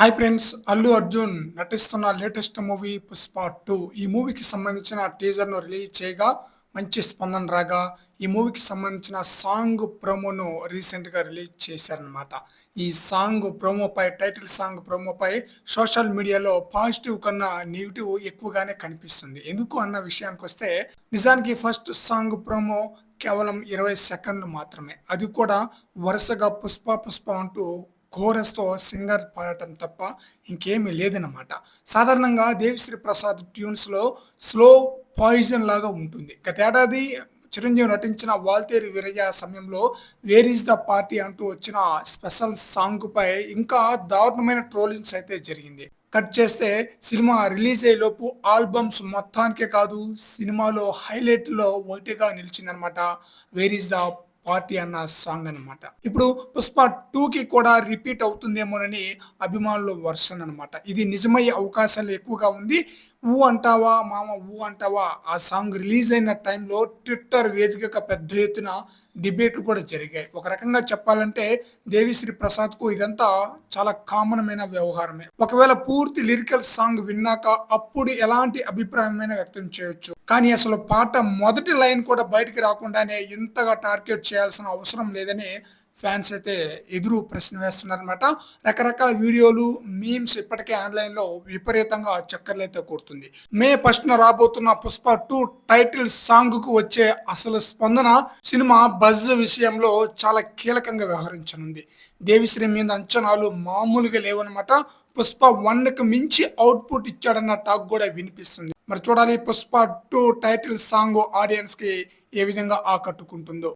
Hi friends! Allu Arjun నటిస్తున్న latest movie 'Pushpa 2'. ఈ మూవీకి సంబంధించిన టీజర్‌ను రిలీజ్ చేయగా మంచి స్పందన రాగా, ఈ మూవీకి సంబంధించిన సాంగ్ ప్రోమోను రీసెంట్‌గా రిలీజ్ చేశారనమాట. ఈ సాంగ్ ప్రోమోపై టైటిల్ సాంగ్ ప్రోమోపై సోషల్ మీడియాలో పాజిటివ్ కన్నా నెగెటివ్ ఎక్కువగానే కనిపిస్తుంది. ఎందుకు అన్న విషయానికొస్తే నిజానికి ఫస్ట్ సాంగ్ ప్రోమో కేవలం 20 సెకండ్లు మాత్రమే. అది కూడా వరుసగా 'పుష్ప పుష్ప' అంటూ కోరస్‌తో సింగర్ పాడటం తప్ప ఇంకేమీ లేదనమాట. సాధారణంగా 'దేవిశ్రీ ప్రసాద్' ట్యూన్స్‌లో స్లో పాయిజన్ లాగా ఉంటుంది. గతేడాది చిరంజీవి నటించిన 'వాల్తేరు వీరయ్య' సమయంలో 'వేర్ ఈస్ ద పార్టీ' అంటూ వచ్చిన స్పెషల్ సాంగ్‌పై ఇంకా దారుణమైన ట్రోలింగ్స్ అయితే జరిగింది. కట్ చేస్తే సినిమా రిలీజ్ అయ్యేలోపు ఆల్బమ్స్ మొత్తానికే కాదు, సినిమాలో హైలైట్‌లో ఒకటిగా నిలిచిందనమాట 'వేర్ ఈస్ ద పార్టీ' అన్న సాంగ్ అనమాట. ఇప్పుడు 'పుష్ప 2'కి కూడా రిపీట్ అవుతుందేమోనని అభిమానుల వర్షన్ అనమాట. ఇది నిజమయ్యే అవకాశాలు ఎక్కువగా ఉంది. 'ఊ అంటావా మామ ఊ అంటావా' ఆ సాంగ్ రిలీజ్ అయిన టైంలో ట్విట్టర్ వేదికగా పెద్ద ఎత్తున డిబేట్లు కూడా జరిగాయి. ఒక రకంగా చెప్పాలంటే 'దేవిశ్రీ ప్రసాద్‌కు' ఇదంతా చాలా కామనమైన వ్యవహారమే. ఒకవేళ పూర్తి లిరికల్ సాంగ్ విన్నాక అప్పుడు ఎలాంటి అభిప్రాయమైనా వ్యక్తం చేయొచ్చు. కానీ అసలు పాట మొదటి లైన్ కూడా బయటికి రాకుండానే ఇంతగా టార్గెట్ చేయాల్సిన అవసరం లేదని ఫ్యాన్స్ అయితే ఎదురు ప్రశ్న వేస్తున్నారనమాట. రకరకాల వీడియోలు, మీమ్స్ ఇప్పటికే ఆన్‌లైన్‌లో విపరీతంగా చక్కర్లయితే కొడుతుంది. మే 1న రాబోతున్న 'పుష్ప 2' టైటిల్ సాంగ్‌కు వచ్చే అసలు స్పందన సినిమా బజ్ విషయంలో చాలా కీలకంగా వ్యవహరించనుంది. దేవిశ్రీ మీద అంచనాలు మామూలుగా లేవనమాట. 'పుష్ప 1'కి మించి అవుట్‌పుట్ ఇచ్చాడన్న టాక్ కూడా వినిపిస్తుంది. మరి చూడాలి 'పుష్ప 2' టైటిల్ సాంగ్ ఆడియన్స్‌కి ఏ విధంగా ఆకట్టుకుంటుందో.